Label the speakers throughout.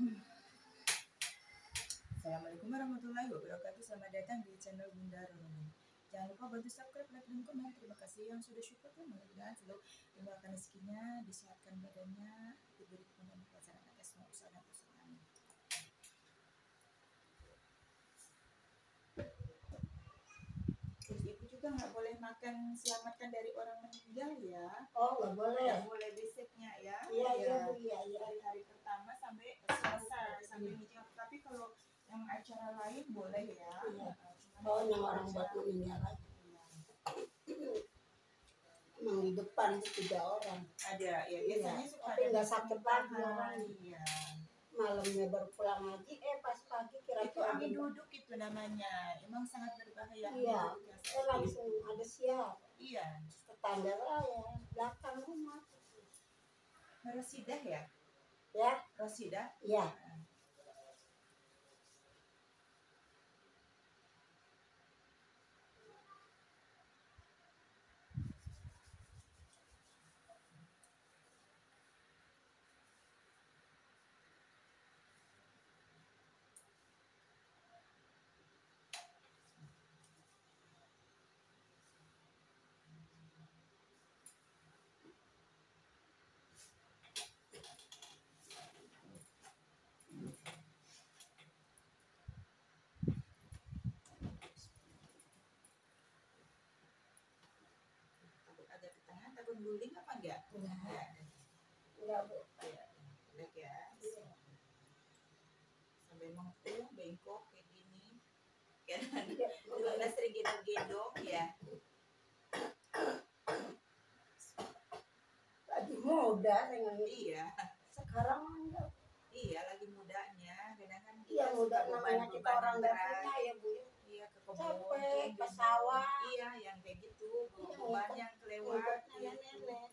Speaker 1: Assalamualaikum warahmatullahi wabarakatuh. Selamat datang di channel Bunda Roni. Jangan lupa bantu subscribe, like, dan komen. Terima kasih yang sudah support ya. Mudah-mudahan selalu dimurahkan rezekinya, disehatkan badannya, diberi kemudahan pelaksanaan atas semua usaha dan usahanya. Terus ibu juga nggak boleh makan selamatkan dari orang meninggal ya.
Speaker 2: Oh, nggak boleh.
Speaker 1: Nggak boleh besiknya ya.
Speaker 2: Iya.
Speaker 1: Dari hari pertama sampai selesai sampai hijau. Tapi kalau yang acara lain boleh ya.
Speaker 2: Iya. Oh, yang orang buat meninggal aja. Emang di depan itu 3 orang.
Speaker 1: Ada ya, biasanya suka
Speaker 2: tapi nggak sakit lagi orang.
Speaker 1: Iya.
Speaker 2: Malamnya baru pulang lagi, pas pagi
Speaker 1: Itu
Speaker 2: kira-kira
Speaker 1: angin duduk itu namanya. Emang sangat berbahaya.
Speaker 2: Iya, langsung ada siap.
Speaker 1: Iya.
Speaker 2: Tetangga saya belakang rumah.
Speaker 1: Rosidah ya?
Speaker 2: Ya.
Speaker 1: Rosidah?
Speaker 2: Iya.
Speaker 1: Ada ke tengah, takut guling apa enggak?
Speaker 2: Enggak, Bu.
Speaker 1: Ya, enggak ya. Sampai mengkung, bengkok kayak gini. Kan udah sering gendong ya.
Speaker 2: Lagi muda dengan
Speaker 1: Iya.
Speaker 2: sekarang enggak.
Speaker 1: Iya, lagi mudanya. Kadang kan
Speaker 2: Iya, muda namanya kita orang nggak punya ya, Bu.
Speaker 1: Iya, ke kebun,
Speaker 2: capek, ke sawah.
Speaker 1: Iya, yang kayak gitu. Beban yang kelewat.
Speaker 2: Nenek.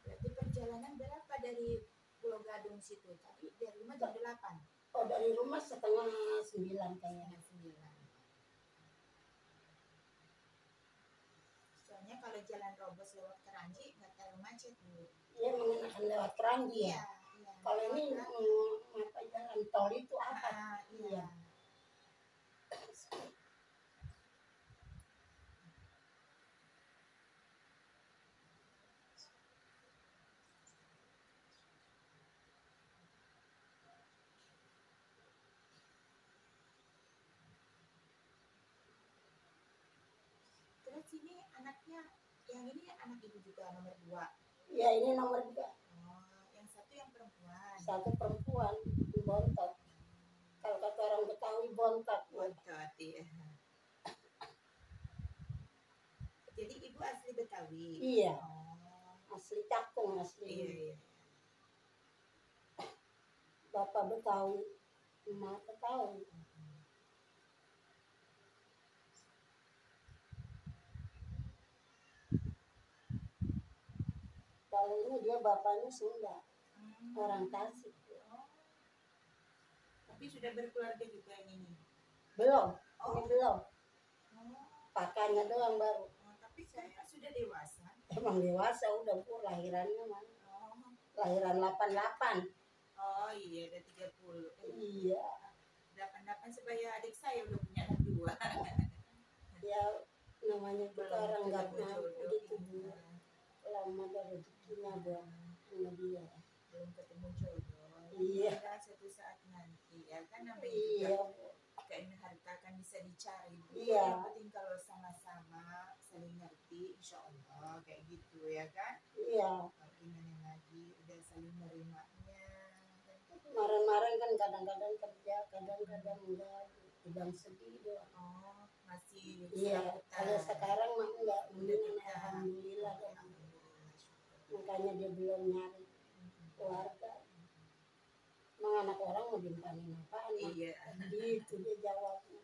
Speaker 1: Berarti perjalanan berapa dari Pulau Gadung situ? Tadi dari rumah jam 8.
Speaker 2: Oh, dari rumah setengah 9 kayaknya.
Speaker 1: 9. Soalnya kalau jalan Robos lewat Keranji nggak terlalu macet, Bu.
Speaker 2: Iya, mengenakan lewat Keranji ya.
Speaker 1: Iya.
Speaker 2: Kalau ini apa jalan tol itu apa?
Speaker 1: Iya. Terus ini anaknya, yang ini anak ibu juga nomor 2.
Speaker 2: Iya, ini nomor 2.
Speaker 1: Oh, yang satu yang perempuan.
Speaker 2: Satu perempuan, bontot. Kalau kata orang Betawi bontot.
Speaker 1: Bontot, iya. Jadi ibu asli Betawi.
Speaker 2: Iya.
Speaker 1: Oh.
Speaker 2: Asli Cakung asli.
Speaker 1: Iya.
Speaker 2: Bapak Betawi, emak Betawi. Kalau ini dia bapaknya Sunda, orang Tasik.
Speaker 1: Oh. Tapi sudah berkeluarga juga yang ini?
Speaker 2: Belum,
Speaker 1: Oh.
Speaker 2: ini belum.
Speaker 1: Oh.
Speaker 2: Kakaknya doang baru.
Speaker 1: Tapi saya sudah dewasa.
Speaker 2: Emang dewasa udah, Bu, lahirannya mana?
Speaker 1: Oh.
Speaker 2: Lahiran 88.
Speaker 1: Oh iya, udah 30.
Speaker 2: Iya.
Speaker 1: 88 supaya adik saya udah punya anak 2.
Speaker 2: Ya namanya kita orang nggak mampu gitu, Bu. Lama dari rezekinya buat sama dia.
Speaker 1: Belum ketemu jodoh.
Speaker 2: Iya.
Speaker 1: Satu saat nanti ya kan namanya
Speaker 2: Iya.
Speaker 1: Keinginan harta kan bisa dicari.
Speaker 2: Iya.
Speaker 1: Yang penting kalau sama-sama saling ngerti, insya Allah kayak gitu ya kan.
Speaker 2: Iya.
Speaker 1: Gimana lagi udah saling menerimanya.
Speaker 2: Kemarin-kemarin kan kadang-kadang kerja, kadang-kadang enggak, sedang sedih doang.
Speaker 1: Oh, masih.
Speaker 2: Iya. Kalau sekarang mah enggak, mendingan alhamdulillah. Makanya dia belum nyari keluarga. Emang anak orang mau dimpanin apaan?
Speaker 1: Iya.
Speaker 2: Gitu dia jawabnya.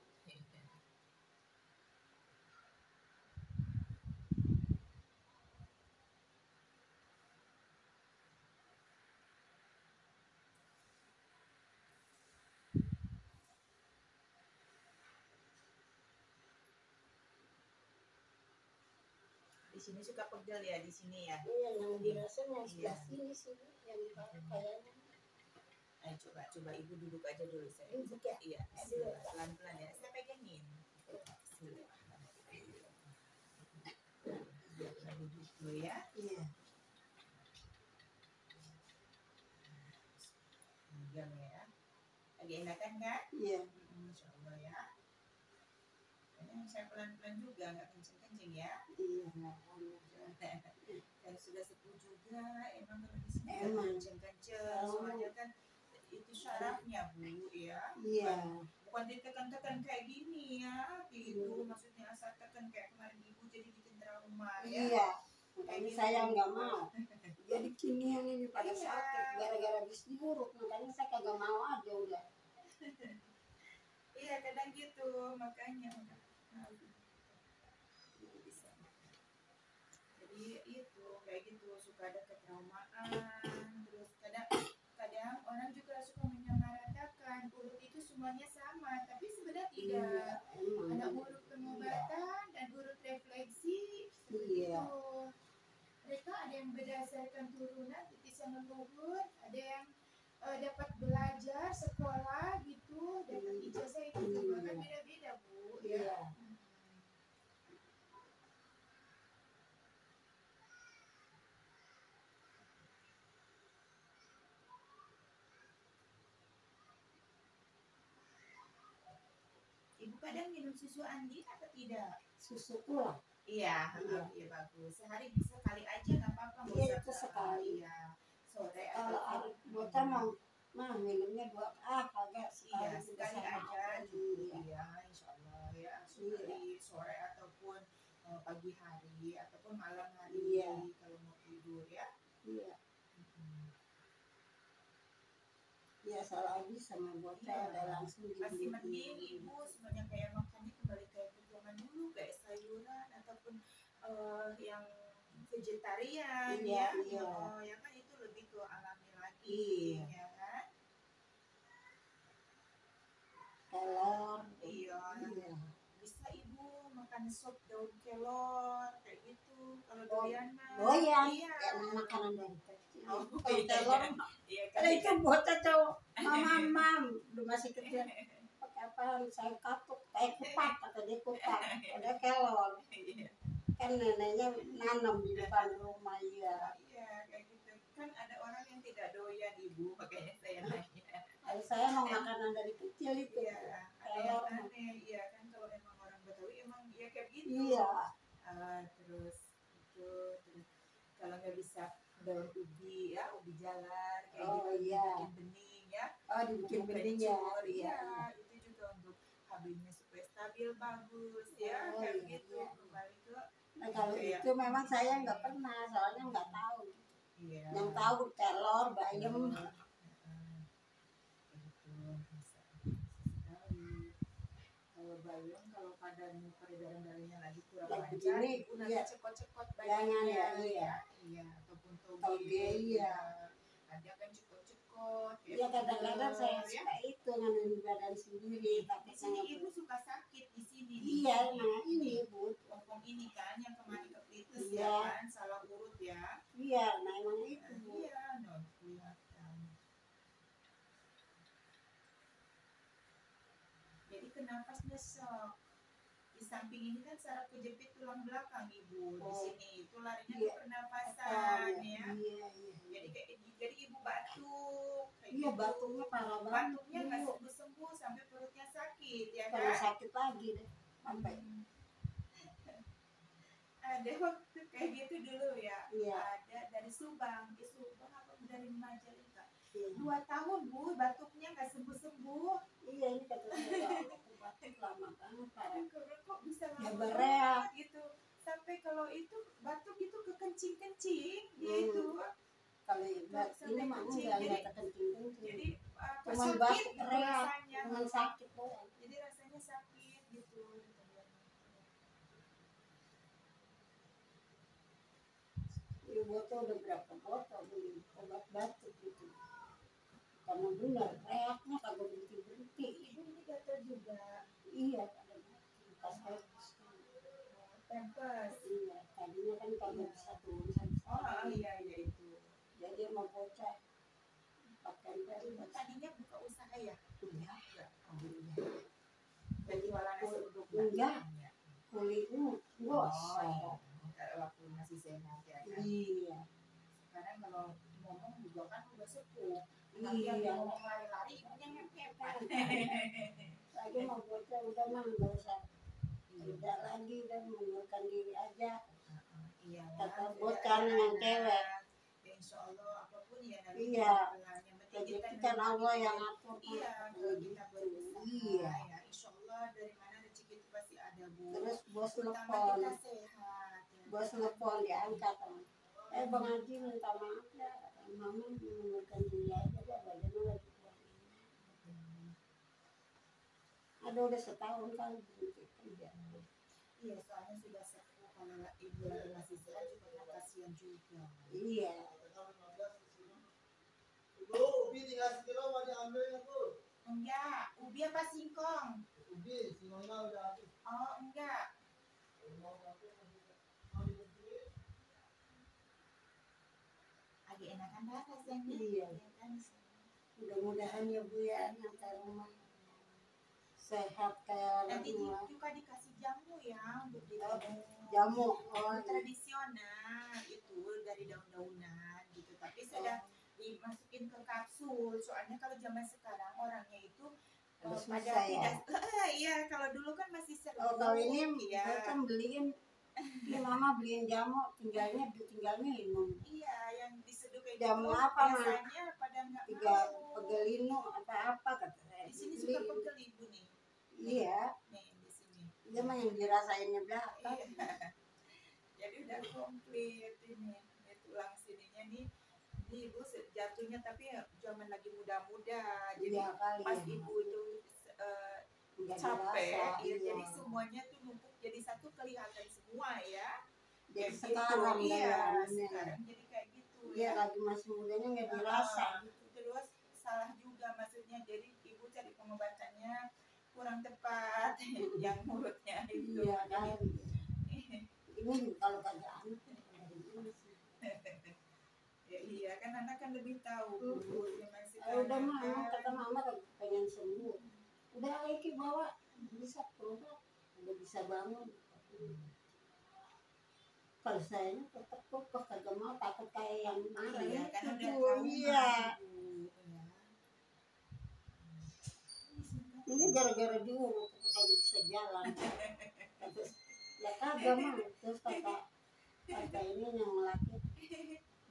Speaker 1: di sini suka pegel ya di sini ya.
Speaker 2: Iya, yang dirasa yang sebelah sini sih yang kayaknya.
Speaker 1: Ayo coba ibu duduk aja dulu saya.
Speaker 2: Duduk ya?
Speaker 1: Iya, pelan-pelan ya. Saya pegangin. Bismillah. Duduk dulu ya.
Speaker 2: Iya.
Speaker 1: Pegang ya. Lagi enakan kan?
Speaker 2: Iya.
Speaker 1: Insya Allah ya. Kayaknya saya pelan-pelan juga, nggak kenceng-kenceng ya.
Speaker 2: Iya.
Speaker 1: Dan sudah sepuh juga, emang kalau di sini
Speaker 2: Emang.
Speaker 1: kenceng-kenceng, soalnya kan itu syarafnya Bu ya.
Speaker 2: Iya.
Speaker 1: Bukan ditekan-tekan kayak gini ya, gitu. Maksudnya asal tekan kayak kemarin ibu jadi bikin trauma ya.
Speaker 2: Iya. Makanya saya nggak mau. Jadi kini yang ini pada sakit gara-gara bis diurut, makanya saya kagak mau aja udah.
Speaker 1: Iya kadang gitu, makanya bisa. Jadi itu kayak gitu suka ada ketraumaan, terus kadang orang juga suka menyamaratakan urut itu semuanya sama, tapi sebenarnya tidak. Ada urut pengobatan dan urut refleksi seperti
Speaker 2: Iya.
Speaker 1: itu. Mereka ada yang berdasarkan turunan titisan leluhur, ada yang dapat belajar sekolah gitu, dapat ijazah itu juga kan beda-beda Bu.
Speaker 2: Iya.
Speaker 1: Ya. Ibu kadang minum susu Andi atau tidak?
Speaker 2: Susu pula.
Speaker 1: Iya, iya bagus. Sehari bisa kali aja nggak apa-apa.
Speaker 2: Iya itu sekali.
Speaker 1: Iya. Sore
Speaker 2: Kalau
Speaker 1: atau
Speaker 2: bota mau minumnya kagak
Speaker 1: iya,
Speaker 2: sekali
Speaker 1: sekali aja cukup.
Speaker 2: Iya.
Speaker 1: Iya, insya Allah ya. Sekali sore ataupun pagi hari ataupun malam hari.
Speaker 2: Iya.
Speaker 1: Kalau mau tidur ya.
Speaker 2: Iya. Iya, salah habis sama bocah udah langsung
Speaker 1: masih mending ibu semuanya kayak makannya kembali kayak zaman dulu kayak sayuran ataupun yang vegetarian
Speaker 2: Iya,
Speaker 1: ya.
Speaker 2: iya.
Speaker 1: Ya kan itu lebih ke alami lagi.
Speaker 2: Iya.
Speaker 1: Ya kan?
Speaker 2: Telur.
Speaker 1: Iya.
Speaker 2: Iya.
Speaker 1: Bisa ibu makan sop daun kelor kayak gitu. Kalau doyan mah.
Speaker 2: Doyan.
Speaker 1: Iya.
Speaker 2: Ya makanan dari kecil.
Speaker 1: Oh,
Speaker 2: Kalau telur
Speaker 1: iya
Speaker 2: kalau itu bocah cowok mam udah masih kecil pakai apa saya katuk kayak kupat atau dia kupat ada kelor kan neneknya nanam di depan rumah.
Speaker 1: Iya kayak gitu kan ada orang yang tidak doyan ibu makanya saya nanya.
Speaker 2: Kalau saya mau makanan dari kecil itu
Speaker 1: Iya ada yang aneh iya kan kalau emang orang Betawi emang ya kayak gitu.
Speaker 2: Iya.
Speaker 1: Terus kalau nggak bisa daun ubi ya ubi jalar kayak gitu
Speaker 2: Iya.
Speaker 1: dibikin bening ya.
Speaker 2: Dibikin bening ya.
Speaker 1: Iya itu juga untuk HB-nya supaya stabil bagus ya kayak gitu kembali ke.
Speaker 2: Nah kalau itu memang saya nggak pernah soalnya nggak tahu.
Speaker 1: Iya.
Speaker 2: Yang tahu telur bayam.
Speaker 1: Kalau bayam kalau peredaran darahnya lagi kurang
Speaker 2: Lagi
Speaker 1: lancar,
Speaker 2: gini,
Speaker 1: ibu nanti
Speaker 2: iya.
Speaker 1: cekot-cekot
Speaker 2: Jangan
Speaker 1: badannya,
Speaker 2: ya,
Speaker 1: iya, ataupun
Speaker 2: toge, iya.
Speaker 1: Ada kan cekot-cekot.
Speaker 2: Iya kadang-kadang saya suka itu nganuin badan sendiri tapi
Speaker 1: Di sini
Speaker 2: saya
Speaker 1: ibu suka sakit di sini.
Speaker 2: iya nah ini bu
Speaker 1: Kompong ini kan yang kemarin keplites
Speaker 2: Iya.
Speaker 1: ya kan, salah urut ya.
Speaker 2: iya nah emang itu bu.
Speaker 1: Iya, non kelihatan. Jadi kenapa nyesek? Di samping ini kan saraf kejepit tulang belakang ibu. Di sini itu larinya ke
Speaker 2: Iya.
Speaker 1: pernapasan ya.
Speaker 2: Iya.
Speaker 1: Jadi ibu batuk. Kayak
Speaker 2: Iya
Speaker 1: gitu.
Speaker 2: batuknya parah banget.
Speaker 1: Batuknya nggak sembuh-sembuh sampai perutnya sakit ya
Speaker 2: Kalau
Speaker 1: kan?
Speaker 2: sakit lagi deh sampai.
Speaker 1: Ada waktu kayak gitu dulu ya.
Speaker 2: Iya.
Speaker 1: Ada dari Subang. Di Subang apa dari Majalengka.
Speaker 2: Iya.
Speaker 1: 2 tahun bu batuknya nggak sembuh-sembuh.
Speaker 2: Iya ini kata saya batuk lama banget parah.
Speaker 1: Kok bisa
Speaker 2: Ya
Speaker 1: lama
Speaker 2: bereak.
Speaker 1: banget gitu. Sampai kalau itu batuk itu kekencing-kencing gitu.
Speaker 2: Kalau ini mah enggak kekencing.
Speaker 1: Jadi
Speaker 2: Cuman
Speaker 1: sakit
Speaker 2: batuk
Speaker 1: gitu
Speaker 2: reak,
Speaker 1: rasanya.
Speaker 2: cuman sakit doang.
Speaker 1: Jadi rasanya sakit gitu.
Speaker 2: Ibu botol udah berapa botol beli obat batuk gitu. Karena benar reaknya kagak berhenti.
Speaker 1: Ibu ini gatal juga.
Speaker 2: Iya, pas
Speaker 1: Pempes.
Speaker 2: iya, tadinya kan kalau
Speaker 1: Iya.
Speaker 2: bisa turun
Speaker 1: Oh iya itu.
Speaker 2: jadi mau bocah pakai
Speaker 1: Ibu tadinya buka usaha ya?
Speaker 2: enggak
Speaker 1: Enggak. Oh iya. Berjualan nasi uduk
Speaker 2: enggak
Speaker 1: ya?
Speaker 2: kulitnya
Speaker 1: Oh
Speaker 2: gosok
Speaker 1: iya. Waktu masih sehat ya kan?
Speaker 2: iya
Speaker 1: Sekarang kalau ngomong juga kan udah sepuh. Nanti
Speaker 2: iya
Speaker 1: yang ngomong lari-lari ibunya ngepet.
Speaker 2: lagi mau bocah udah mah nggak usah tidak lagi udah mengundurkan diri aja
Speaker 1: Iya.
Speaker 2: kata bocah yang cewek
Speaker 1: Ya insya Allah apapun ya nanti
Speaker 2: iya
Speaker 1: yang penting kita
Speaker 2: rezeki kan Allah yang
Speaker 1: nerima.
Speaker 2: atur
Speaker 1: Iya kalau kita berusaha
Speaker 2: iya
Speaker 1: ya insya Allah dari mana rezeki itu pasti ada Bu.
Speaker 2: terus bos
Speaker 1: Pertama
Speaker 2: telepon
Speaker 1: kita sehat. Ya.
Speaker 2: bos telepon diangkat Bang Haji minta maaf ya mama mengundurkan diri aja deh badannya lagi kurang ada udah setahun kan berhenti kerja
Speaker 1: Iya soalnya sudah sepuh kalau ibu lagi masih sehat juga kan kasihan juga.
Speaker 2: iya
Speaker 3: Bu, ubi tinggal sekilo mau diambil ya Bu?
Speaker 1: Enggak, ubi apa singkong?
Speaker 3: Ubi, singkongnya udah habis.
Speaker 1: Oh enggak. Agak enakan dah rasanya.
Speaker 2: Iya.
Speaker 1: Ya kan?
Speaker 2: mudah-mudahan ya Bu ya nyampe rumah sehat kayak
Speaker 1: Nanti
Speaker 2: rumah
Speaker 1: juga dikasih jamu ya untuk diminum.
Speaker 2: jamu
Speaker 1: Tradisional itu dari daun-daunan gitu, tapi sudah dimasukin ke kapsul. Soalnya kalau zaman sekarang orangnya itu
Speaker 2: Udah
Speaker 1: pada
Speaker 2: susah ya?
Speaker 1: tidak iya kalau dulu kan masih seru.
Speaker 2: kalau ini
Speaker 1: ya.
Speaker 2: saya kan beliin ya mama beliin jamu tinggal minum
Speaker 1: Iya, yang diseduh kayak
Speaker 2: jamu
Speaker 1: gitu,
Speaker 2: apa mah
Speaker 1: biasanya pada nggak
Speaker 2: tiga
Speaker 1: mau.
Speaker 2: pegelinu apa kata saya
Speaker 1: Di sini
Speaker 2: beli.
Speaker 1: suka pegel ibu nih.
Speaker 2: Iya
Speaker 1: Nih di sini.
Speaker 2: dia mah yang dirasainnya belakang
Speaker 1: Iya. Jadi udah komplit ini. Ini tulang sininya nih. Ini ibu jatuhnya tapi zaman lagi muda-muda. Jadi
Speaker 2: iya kali
Speaker 1: pas
Speaker 2: ya.
Speaker 1: ibu itu
Speaker 2: Nggak
Speaker 1: capek,
Speaker 2: dirasa,
Speaker 1: ya,
Speaker 2: iya.
Speaker 1: jadi semuanya tuh numpuk jadi satu kelihatan semua ya.
Speaker 2: Jadi
Speaker 1: Kayak
Speaker 2: sekarang
Speaker 1: gitu, iya,
Speaker 2: dalamnya.
Speaker 1: sekarang jadi kayak gitu
Speaker 2: Iya
Speaker 1: ya.
Speaker 2: lagi masih mudanya nggak dirasa gitu.
Speaker 1: Terus salah juga maksudnya, jadi ibu cari pengobatannya kurang tepat yang mulutnya itu.
Speaker 2: Iya kan. Ini kalau kagak anak
Speaker 1: Ya, iya kan anak kan lebih tahu. Zaman
Speaker 2: udah mah
Speaker 1: sekarang
Speaker 2: kata mama pengen sembuh. Udah Eki bawa bisa berobat, udah bisa bangun. Kalau saya tetap kok kagak mau takut kayak yang kemarin.
Speaker 1: iya kan udah
Speaker 2: Itu,
Speaker 1: tahu.
Speaker 2: iya.
Speaker 1: Ya.
Speaker 2: Ini gara-gara diurut kagak bisa jalan. Terus ya kagak mah terus kata ini yang laki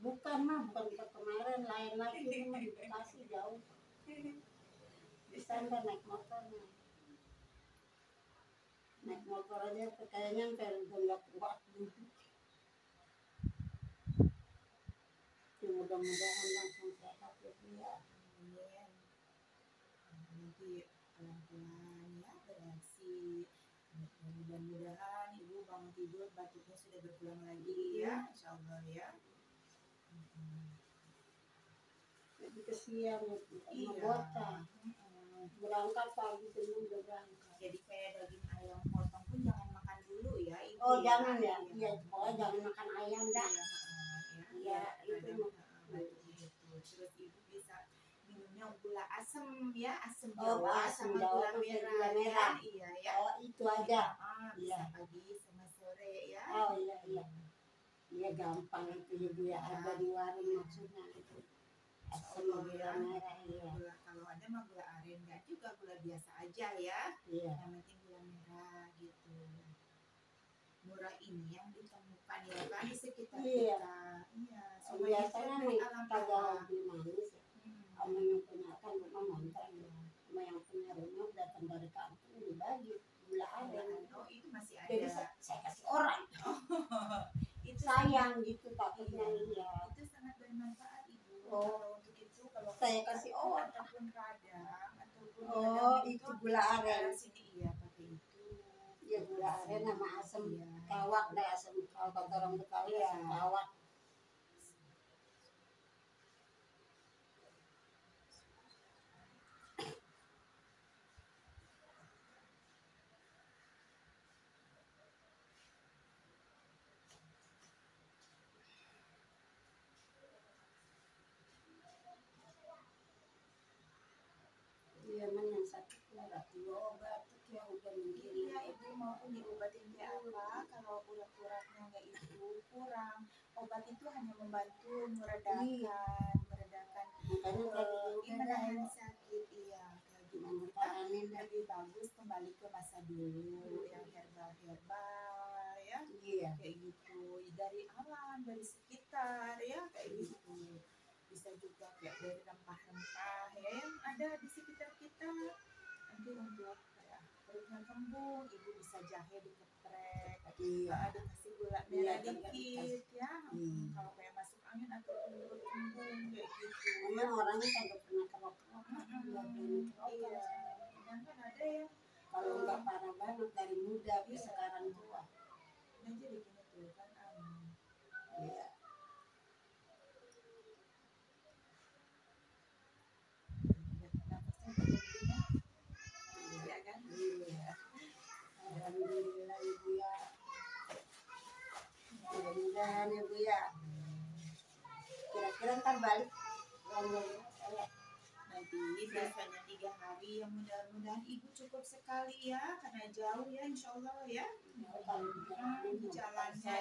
Speaker 2: bukan ke kemarin lain lagi ini mah di Bekasi jauh bisa nggak naik motor aja kayaknya udah nggak kuat duduk ya mudah-mudahan langsung sehat ya dia
Speaker 1: Nanti pelan-pelan ya bereaksi. Mudah-mudahan ibu bangun tidur batuknya sudah berkurang lagi ya, insya Allah ya.
Speaker 2: jadi kesian
Speaker 1: Iya.
Speaker 2: bocah berangkat pagi sebelum udah berangkat
Speaker 1: Jadi kayak daging ayam potong pun jangan makan dulu ya ibu.
Speaker 2: oh jangan ya iya pokoknya jangan makan ayam dah
Speaker 1: Iya,
Speaker 2: itu
Speaker 1: gitu. Terus ibu bisa minumnya gula asam ya, asam
Speaker 2: Oh,
Speaker 1: jawa
Speaker 2: asam
Speaker 1: sama
Speaker 2: Jawa
Speaker 1: gula
Speaker 2: tuh
Speaker 1: merah.
Speaker 2: gula merah.
Speaker 1: Iya ya.
Speaker 2: oh itu aja
Speaker 1: Bisa
Speaker 2: Iya.
Speaker 1: pagi sama sore ya.
Speaker 2: oh iya gampang itu ibu ya ada di warung maksudnya itu asam gula merah iya
Speaker 1: Kalau ada mah gula aren, enggak juga gula biasa aja ya.
Speaker 2: iya
Speaker 1: Yang penting gula merah gitu. Murah ini yang ditemukan ya kan di sekitar
Speaker 2: Iya.
Speaker 1: kita. Iya.
Speaker 2: biasanya
Speaker 1: dari
Speaker 2: nih
Speaker 1: alam
Speaker 2: kagak
Speaker 1: bawah.
Speaker 2: beli manis ya sama yang punya kan rumah mantan ya sama yang punya rumah datang dari kampung dibagi gula aren
Speaker 1: Oh itu masih ada.
Speaker 2: jadi saya kasih orang
Speaker 1: Itu
Speaker 2: sayang gitu takutnya iya
Speaker 1: itu sangat bermanfaat ibu.
Speaker 2: Oh.
Speaker 1: Kalau untuk itu kalau
Speaker 2: Saya kasih orang.
Speaker 1: ataupun radang ataupun
Speaker 2: oh
Speaker 1: radang
Speaker 2: itu gula aren
Speaker 1: sini iya pakai itu.
Speaker 2: ya gula aren sama asam
Speaker 1: Iya.
Speaker 2: kawak deh asam kalau kata orang Betawi
Speaker 1: Iya.
Speaker 2: asam kawak
Speaker 1: apapun diobatin kayak apa, kalau urat-uratnya nggak itu kurang, obat itu hanya membantu meredakan
Speaker 2: Makanya tadi juga
Speaker 1: menahan sakit. Iya kayak gitu, kita lebih bagus kembali ke masa dulu yang herbal ya,
Speaker 2: iya.
Speaker 1: kayak gitu, dari alam, dari sekitar ya, kayak gitu. Bisa juga kayak dari rempah-rempah ya yang ada di sekitar kita. Nanti untuk kayak perutnya kembung, ibu bisa jahe dikeprek,
Speaker 2: Iya.
Speaker 1: dikasih gula
Speaker 2: Iya,
Speaker 1: merah dikit ya. Kalau kayak masuk angin atau perut kembung kayak gitu.
Speaker 2: Memang orangnya kagak pernah kerokan, nggak berani
Speaker 1: Iya.
Speaker 2: kerokan.
Speaker 1: Sedangkan ada yang
Speaker 2: Kalau nggak parah banget dari muda sampai
Speaker 1: Iya.
Speaker 2: sekarang tua.
Speaker 1: ini jadi gini tuh kan,
Speaker 2: Iya.
Speaker 1: napasnya berhenti ya. Iya kan?
Speaker 2: Iya. Alhamdulillah ibu ya. Mudah-mudahan ibu ya. Kira-kira ntar balik.
Speaker 1: Nanti biasanya 3 hari, yang mudah-mudahan ibu cukup sekali ya, karena jauh ya insya Allah ya.
Speaker 2: Kalau
Speaker 1: Di jalannya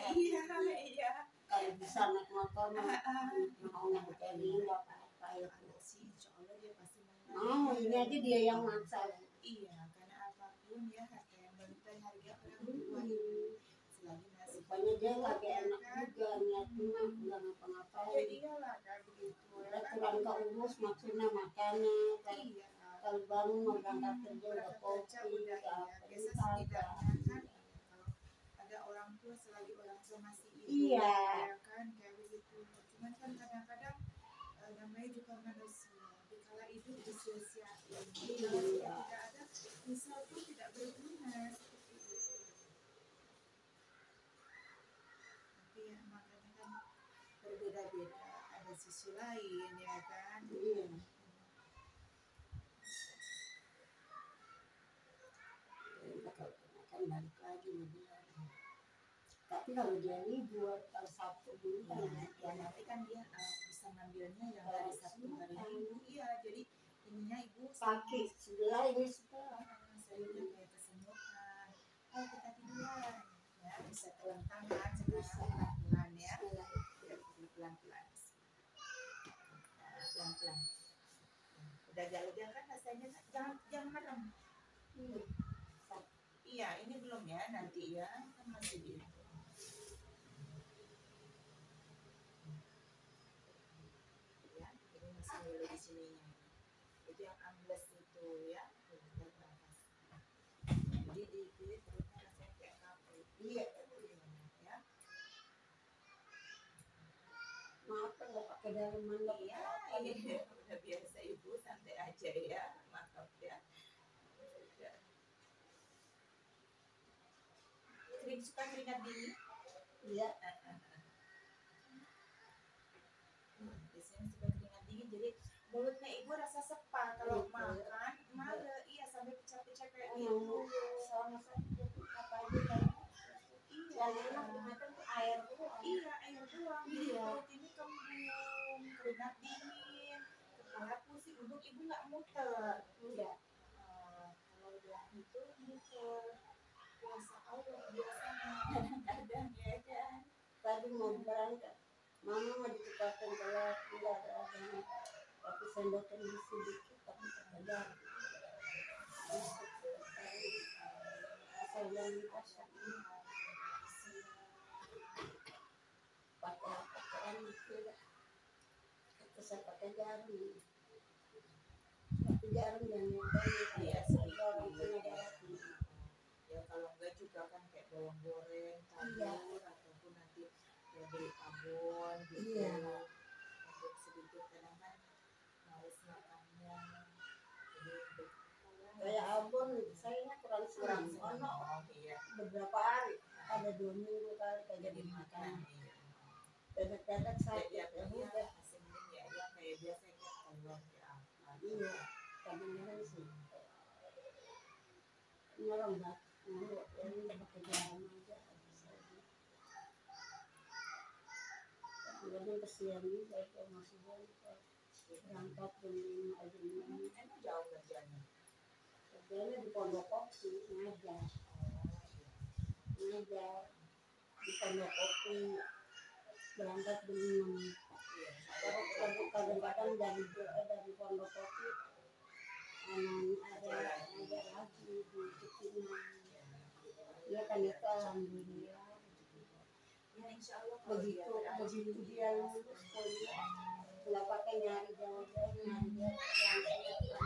Speaker 1: iya.
Speaker 2: kalau bisa naik motor mau nggak ini nggak apa-apa ya.
Speaker 1: sih insya Allah dia pasti
Speaker 2: Oh ini aja dia yang maksa.
Speaker 1: Iya, karena apapun ya harga yang berlipat harga orang tua ibu. Selagi masih
Speaker 2: Rupanya dia kagak enak juga niatnya nggak ngapa-ngapain.
Speaker 1: ya iyalah kayak begitu ya
Speaker 2: Udah
Speaker 1: kan.
Speaker 2: kurang keurus maksudnya makannya.
Speaker 1: Iya.
Speaker 2: Kalau bangun mau berangkat kerja udah
Speaker 1: Berangkat kerja
Speaker 2: kopi,
Speaker 1: udah
Speaker 2: udah
Speaker 1: iya. Biasa setidaknya kan kalau ada orang tua, selagi orang tua masih hidup
Speaker 2: Iya.
Speaker 1: ya kan kayak begitu. Cuman kan kadang-kadang namanya juga manusia, dikala hidup disia-siain, dikala sudah tidak ada misal pun tidak berguna seperti itu. Tapi ya makanya kan berbeda-beda, ada sisi lain ya kan.
Speaker 2: Iya. Akan balik lagi tapi kalau dia libur kalau Sabtu dulu kan
Speaker 1: ya nanti kan dia bisa ngambilnya yang dari Sabtu hari Minggu. Iya, jadi ininya ibu
Speaker 2: kaki sebelah ini sebelah
Speaker 1: seringnya kayak kesemutan, kita tiduran ya, bisa telentang kan sekarang pelan-pelan ya, pelan-pelan pelan-pelan. Udah agak lega kan rasanya, jangan merem. Iya, ini belum ya, nanti ya kan masih di ya, ini masih dulu di sininya. Itu yang ambles itu ya, jadi di perutnya rasanya kayak kaku.
Speaker 2: iya
Speaker 1: Ya.
Speaker 2: maaf nggak pakai daleman
Speaker 1: Iya, udah biasa ibu, santai aja ya, maaf ya. Suka keringat dingin?
Speaker 2: iya
Speaker 1: Biasanya suka keringat dingin, jadi mulutnya ibu rasa sepa kalau makan, malah iya sampai pecah-pecah kayak gitu.
Speaker 2: sama saja apa aja yang enak dimakan tuh air doang.
Speaker 1: Iya, air doang.
Speaker 2: Iya.
Speaker 1: Perut ini kembung, keringat dingin, kepala pusing, duduk ibu nggak muter.
Speaker 2: Enggak.
Speaker 1: Kalau udah itu muter. Biasa Allah biasanya kadang-kadang ya kan.
Speaker 2: Tadi mau berangkat mama mau ditukarkan telur enggak ada tapi sendokan di sedikit tapi terkejar asal yang dipasang pakai itu kata saya pakai jarum tapi jarum yang
Speaker 1: Iya sih. Ya kalau enggak juga kan kayak bawang goreng, tabur, ataupun nanti ya beli abon gitu.
Speaker 2: Iya.
Speaker 1: Untuk sedikit kadang kan males makannya. Jadi
Speaker 2: kayak abon saya kurang
Speaker 1: kurang
Speaker 2: ono
Speaker 1: iya.
Speaker 2: beberapa hari ada 2 minggu kali kayak
Speaker 1: Jadi makan. Iya.
Speaker 2: dadak sakit
Speaker 1: Ya,
Speaker 2: ya
Speaker 1: ya,
Speaker 2: udah
Speaker 1: asin ya, ya kayak biasa kayak telur ya.
Speaker 2: iya kadang-kadang sih nyolong banget ini pakai garam aja kadang kesian juga itu masih berangkat jam 5 aja
Speaker 1: Emang jauh kerjanya?
Speaker 2: kerjanya di Pondok Kopi ngajar ngajar di pondok kopi, berangkat jam 6. Baru kadang-kadang dari pondok kopi ada ngajar lagi di Cipinang. Ya kan itu alhamdulillah.
Speaker 1: Ya insya Allah kalau
Speaker 2: Begitu dia lulus kuliah, nggak pakai nyari jauh-jauh, nyari dia langsung.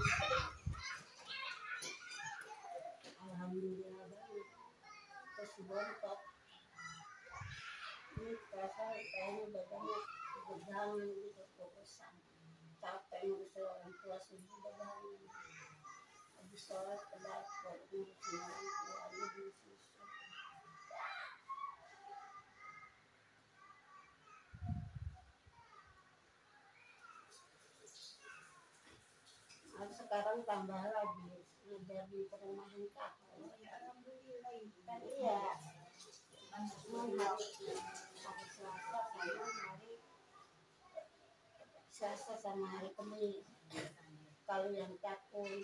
Speaker 2: Alhamdulillah banget. Terus bontot. Ini terasa kayaknya badannya tegang gitu, bosan. Capek ngurus orang tua subuh badannya. Habis sholat ke dapur, ngurusin orang tua, ini susu. Sekarang tambah lagi ngajar di perumahan kakak.
Speaker 1: alhamdulillah ibu.
Speaker 2: Kan iya, cuman hari Selasa sama hari Kamis. Kalau yang Cakung,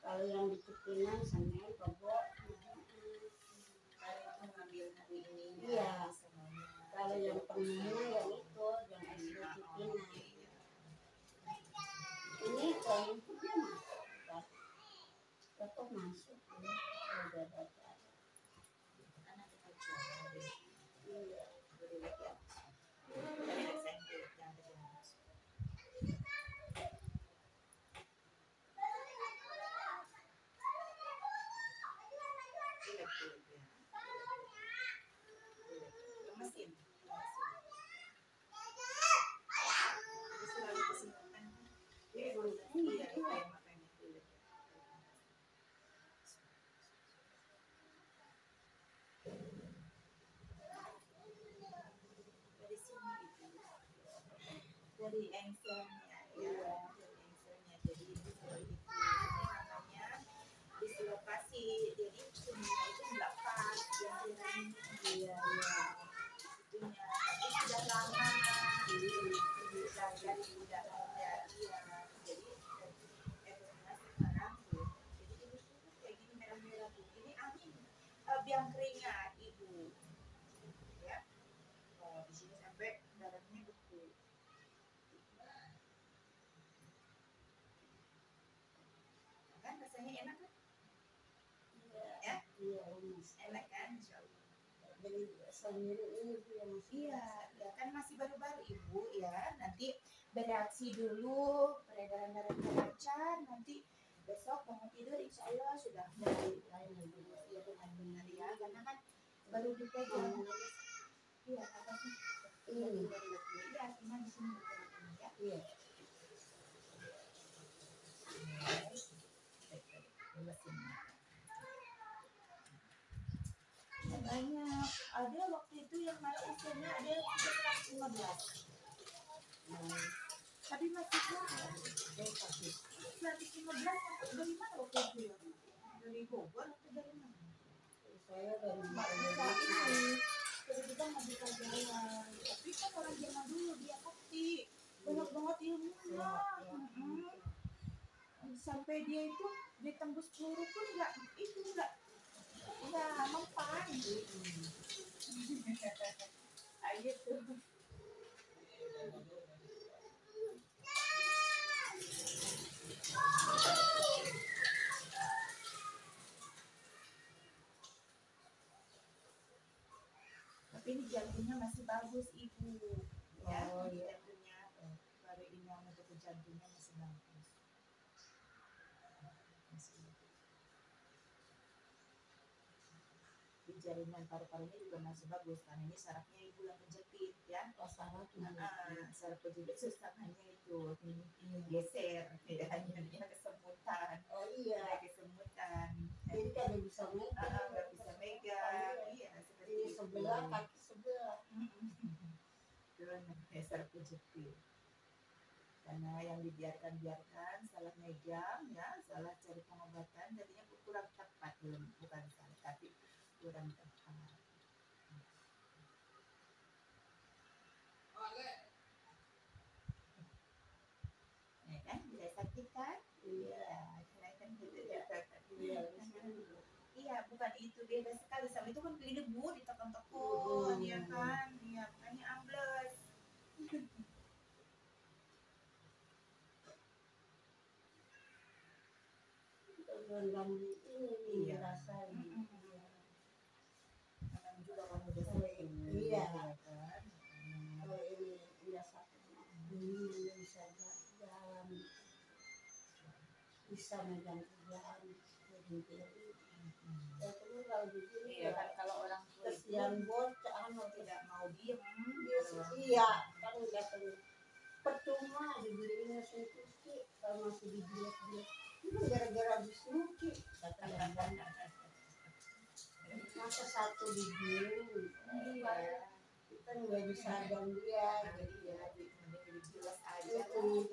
Speaker 2: kalau yang di Cipinang Senin, Rebo,
Speaker 1: Hari itu ngambil hari ini.
Speaker 2: iya.
Speaker 1: Semuanya.
Speaker 2: Kalau yang penuhnya yang itu, yang SD Cipinang. Ini kan dia masuk, tetap masuk ya, udah dapat.
Speaker 1: Anak kita coba deh.
Speaker 2: Iya.
Speaker 1: Boleh lagi ya. Dari SMP yang terjelas. Mesin. Selalu kesempatan. Iya, kayak makanya pilih. Dari sini itu. Dari engselnya ya, dari engselnya. Jadi itu seperti itu. Namanya dislokasi. Jadi semuanya itu nggak pas. Jalan
Speaker 2: Iya.
Speaker 1: itunya. Tapi sudah lama. Jadi udah ada. Iya. Jadi efeknya sekarang tuh. Jadi ini tuh kayak gini merah-merah tuh. Ini angin biang keringat ibu. Ya. Oh, di sini sampai darahnya beku. Kan rasanya enak kan? Ya?
Speaker 2: Iya, Mas.
Speaker 1: Enak kan? Insya Allah.
Speaker 2: Jadi sendiri ini dia masih.
Speaker 1: Iya, ya kan masih baru-baru ibu ya. Nanti bereaksi dulu, peredaran darahnya lancar. Nanti besok bangun tidur insya Allah sudah mulai lain lagi. Ya benar-benar ya, karena kan baru dipegang. Iya, apa sih?
Speaker 2: Ini.
Speaker 1: Iya, cuma di sini ya.
Speaker 2: Iya.
Speaker 1: Banyak. Ada waktu itu yang malah usianya ada 115. Tapi masih kuat. 115 dari mana waktu itu ya? Dari Bogor atau dari mana?
Speaker 2: Saya dari
Speaker 1: Mbak bisa ini. Jadi kita nggak bisa jalan. Tapi kan orang zaman dulu dia pasti banyak banget ilmunya. Sampai dia itu ditembus peluru pun nggak mempan. Ayo tuh. Tapi ini jantungnya masih bagus ibu. Ya,
Speaker 2: Oh, iya.
Speaker 1: jantungnya baru ini untuk jantungnya masih bagus. Di jaringan paru-parunya juga masih bagus karena ini sarafnya ibu yang kejepit ya.
Speaker 2: Saraf
Speaker 1: Saraf kejepit sustangannya itu ini geser ya, jadinya kesemutan.
Speaker 2: Oh iya.
Speaker 1: Kesemutan.
Speaker 2: Jadi kan bisa megang.
Speaker 1: Nggak bisa megang. Iya seperti
Speaker 2: Ini
Speaker 1: itu.
Speaker 2: sebelah, kaki sebelah.
Speaker 1: Itu namanya saraf kejepit. Karena yang dibiarkan salah megang ya, salah cari pengobatan jadinya kurang tepat, bukan salah tapi kurang tepat. Ya kan, bisa sakit kan? Iya, karena kan gitu ya. Iya, bukan itu, beda sekali sama itu kan beli debu ditekan-tekan ya kan, ya makanya ambles.
Speaker 2: Rendam ini
Speaker 1: Iya.
Speaker 2: rasain.
Speaker 1: Namanya juga kamu udah sering.
Speaker 2: Iya.
Speaker 1: Kan?
Speaker 2: Kalau ini udah sakit, ini bisa jalan, bisa megang kerjaan, berdiri. Ya terus kalau begini
Speaker 1: Iya kan, kalau orang tua itu
Speaker 2: kesian bocah,
Speaker 1: tidak mau diem.
Speaker 2: iya kan nggak perlu. Percuma dibeliin mesin cuci kalau masih dijilat-jilat. Itu gara-gara habis nyuci kata yang masa satu digiling.
Speaker 1: Iya.
Speaker 2: Kita nggak disadang dia
Speaker 1: Jadi
Speaker 2: gitu.
Speaker 1: ya, mending jelas aja.
Speaker 2: Terus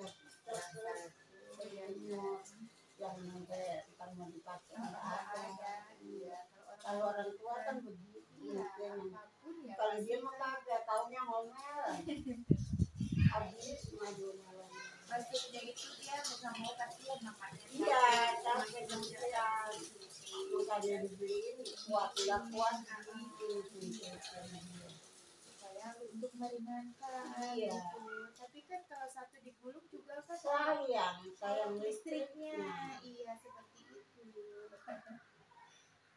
Speaker 2: yang sampai kita mau dipakai nggak ada.
Speaker 1: Iya.
Speaker 2: Kalau orang tua kan begitu.
Speaker 1: Iya,
Speaker 2: Mungkin.
Speaker 1: apapun ya.
Speaker 2: Kalau dia mah kagak, taunya ngomel. Habis maju malam.
Speaker 1: Maksudnya itu dia bukan mau kasihan makanya.
Speaker 2: Iya, sampai kemudian makanya dibeliin kuat nggak kuat
Speaker 1: Supaya untuk meringankan.
Speaker 2: Iya.
Speaker 1: Gitu. Tapi kan kalau satu digulung juga kan
Speaker 2: sayang
Speaker 1: listriknya. Iya seperti itu.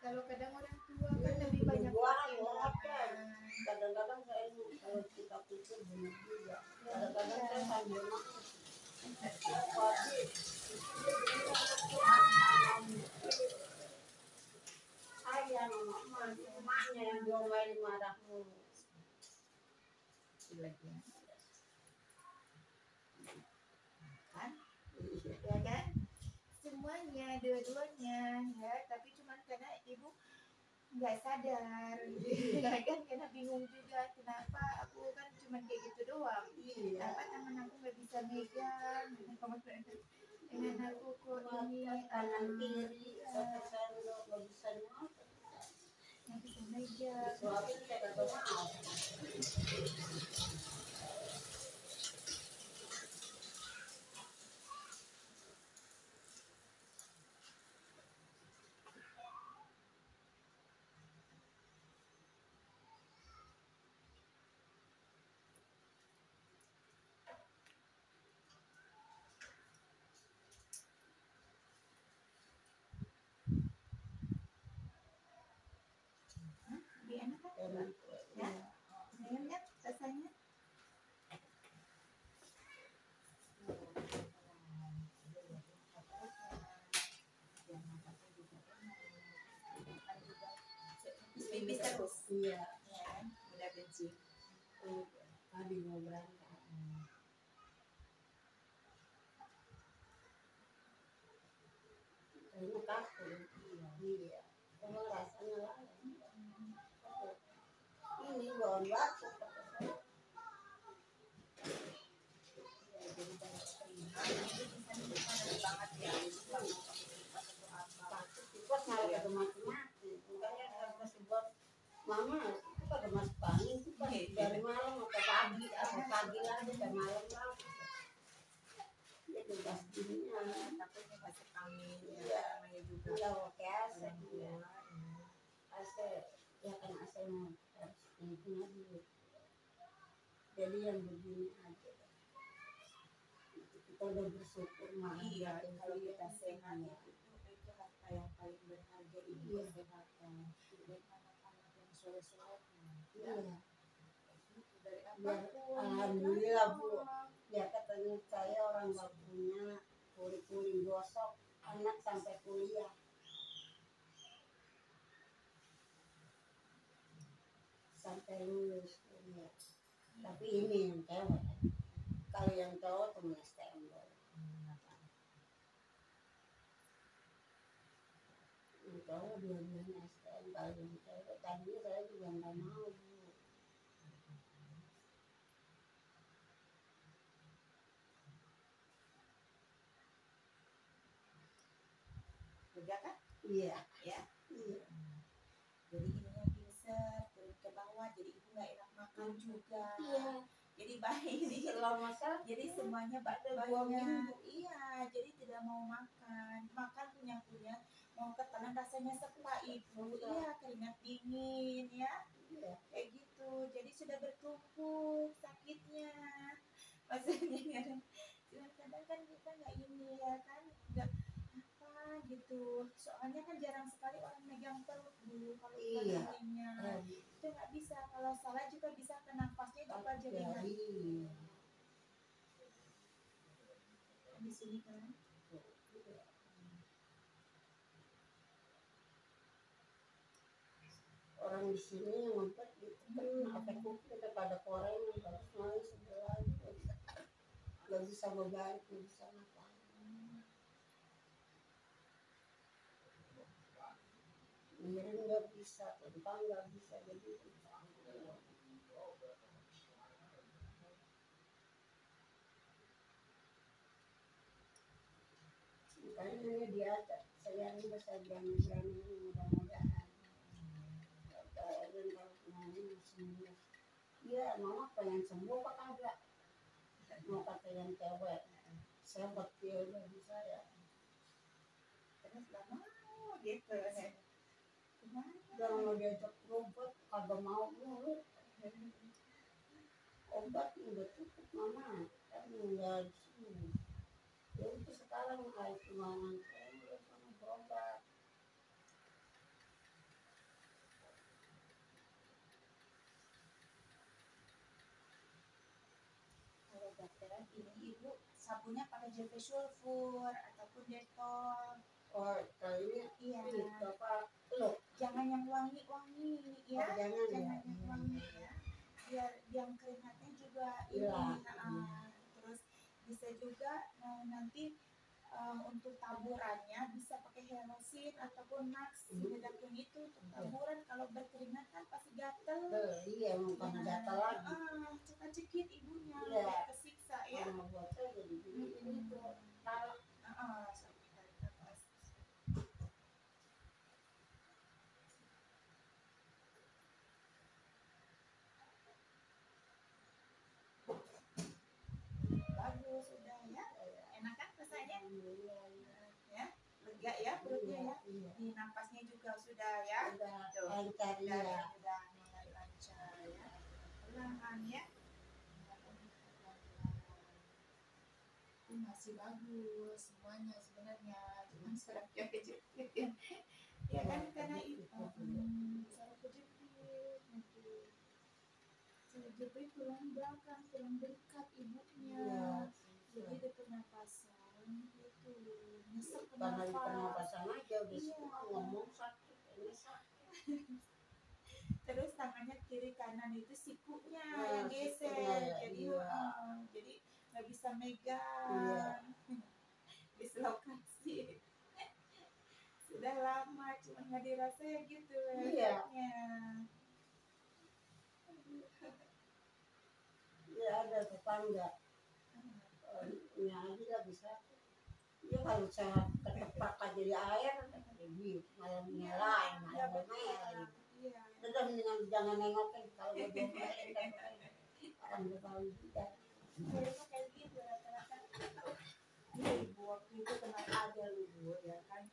Speaker 1: Kalau kadang orang tua kan lebih banyak
Speaker 2: kan. Kadang-kadang saya kalau kita pikir benar juga. Kadang-kadang saya sambil makan. Sayang emaknya yang diomelin marah mulu.
Speaker 1: lagi kan, ya kan, semuanya dua-duanya ya, tapi cuman karena ibu nggak sadar ya kan, karena bingung juga kenapa aku kan cuman kayak gitu doang, apa tangan aku nggak bisa megang dengan aku kok ini
Speaker 2: kanan kiri satu sendok nggak bisa
Speaker 1: nggak bisa megang.
Speaker 2: suapin kayak kagak mau.
Speaker 1: Lebih enak kan? Ya, enak rasanya. Pipis terus.
Speaker 2: Iya.
Speaker 1: Ya kan? Udah benci.
Speaker 2: Tadi mau berangkat. Ini kaku. Iya. Kalau rasanya lain. Ini bawang batuk.
Speaker 1: Jadi banyak terima. Itu bisa banget ya.
Speaker 2: Buat malah kagak mati-mati. Makanya harus kasih buat mama itu kagak masuk angin tuh pas dari malam atau pagi lagi dari malam lagi. Itu pastinya.
Speaker 1: Takutnya masuk angin.
Speaker 2: Iya.
Speaker 1: Namanya juga.
Speaker 2: Iya, oke AC.
Speaker 1: Iya.
Speaker 2: AC ya kan AC mau harus punya dulu. Jadi yang begini aja. Kita udah bersyukur mah.
Speaker 1: Iya, kalau kita sehat itu harta yang paling berharga, itu kesehatan. Dan anak-anak yang soleh-solehnya.
Speaker 2: Iya.
Speaker 1: Dari
Speaker 2: Biar,
Speaker 1: apapun.
Speaker 2: alhamdulillah Bu. Ya katanya saya orang nggak punya kuli-kuli gosok anak sampai kuliah. Sampai lulus kuliah. Tapi ini yang cewek. Kalau yang cowok temen STM dulu. Yang cowok dua-duanya STM. Kalau yang cewek tadinya saya juga nggak mau Bu.
Speaker 1: Lega kan?
Speaker 2: Iya.
Speaker 1: Ya.
Speaker 2: Iya.
Speaker 1: Jadi ininya pinset, turun ke bawah, jadi ibu nggak enak makan juga.
Speaker 2: Iya.
Speaker 1: Jadi baik.
Speaker 2: Selama saya
Speaker 1: Jadi semuanya
Speaker 2: ada 2 minggu.
Speaker 1: Iya, jadi tidak mau makan. Makan punya mau ketelan rasanya sepa ibu, iya keringat dingin ya,
Speaker 2: Iya.
Speaker 1: kayak gitu. Jadi sudah bertumpuk sakitnya. Maksudnya kadang kan kita nggak ini ya kan, nggak apa gitu. Soalnya kan jarang sekali orang megang perut bu kalau bukan
Speaker 2: Iya.
Speaker 1: ahlinya. Itu nggak bisa. Kalau salah juga bisa ke nafasnya juga jadi nggak.
Speaker 2: Iya.
Speaker 1: Di sini kan.
Speaker 2: Orang di sini yang ngumpet gitu kan apa kuping daripada koreng harus main sebelah nggak bisa berbalik nggak bisa ngapain miring nggak bisa tentang nggak bisa jadi makanya dia saya ini bisa berani-berani mudah-mudahan iya mama pengen sembuh apa kagak mau kata yang cewek saya betul dari saya
Speaker 1: Terus nggak mau gitu. Gimana?
Speaker 2: jangan mau diajak berobat kagak mau dulu obat udah cukup mama kan tinggal di sini ya itu sekarang air kemana saya udah sama berobat
Speaker 1: Kalau bakteri ini ibu sabunnya pakai jelly sulfur ataupun detol.
Speaker 2: oh kayaknya
Speaker 1: Iya.
Speaker 2: ini bapak lo
Speaker 1: Jangan yang wangi-wangi ya.
Speaker 2: jangan ya
Speaker 1: Jangan yang wangi ya. Biar yang keringatnya juga
Speaker 2: Iya.
Speaker 1: terus bisa juga nanti untuk taburannya bisa pakai Herosin ataupun Max Simedapium itu untuk taburan. Kalau berkeringat kan pasti gatel.
Speaker 2: iya bukan gatal lagi
Speaker 1: Cepat cekit ibunya,
Speaker 2: Iya.
Speaker 1: kesiksa ya.
Speaker 2: karena buat saya jadi gini itu kalau
Speaker 1: Sampai tarik nafas. Bagus sudah ya. Enak kan rasanya? Ya, lega ya perutnya ya. Di nafasnya juga sudah ya.
Speaker 2: udah
Speaker 1: Tuh.
Speaker 2: lancar ya
Speaker 1: Udah mulai lancar ya. Perlahan ya. Itu masih bagus semuanya sebenarnya. Cuman saraf kejepit ya. Ya kan karena itu saraf kejepit nanti. Saraf kejepit tulang belakang, tulang dekat ibunya. Jadi di pernapasan itu nyesek
Speaker 2: karena di
Speaker 1: nafas.
Speaker 2: pernapasan aja udah
Speaker 1: Iya.
Speaker 2: semua ngomong sakit ini sakit
Speaker 1: Terus tangannya kiri kanan itu sikunya
Speaker 2: Nah,
Speaker 1: yang geser,
Speaker 2: sikunya,
Speaker 1: jadi
Speaker 2: iya.
Speaker 1: jadi nggak bisa megang, dislokasi. Sudah lama, cuma nggak dirasa ya gitu
Speaker 2: Iya.
Speaker 1: efeknya.
Speaker 2: ya ada tetangga ini aja nggak bisa ya kalau saya ketepak aja di air jadi malam nyalain malam ngomelin
Speaker 1: Iya.
Speaker 2: udah mendingan jangan nengokin kalau gue ngomelin orang gue tahu juga
Speaker 1: Mereka kayak gitu rata-rata. Iya ibu waktu itu kenal ada lu ya kan.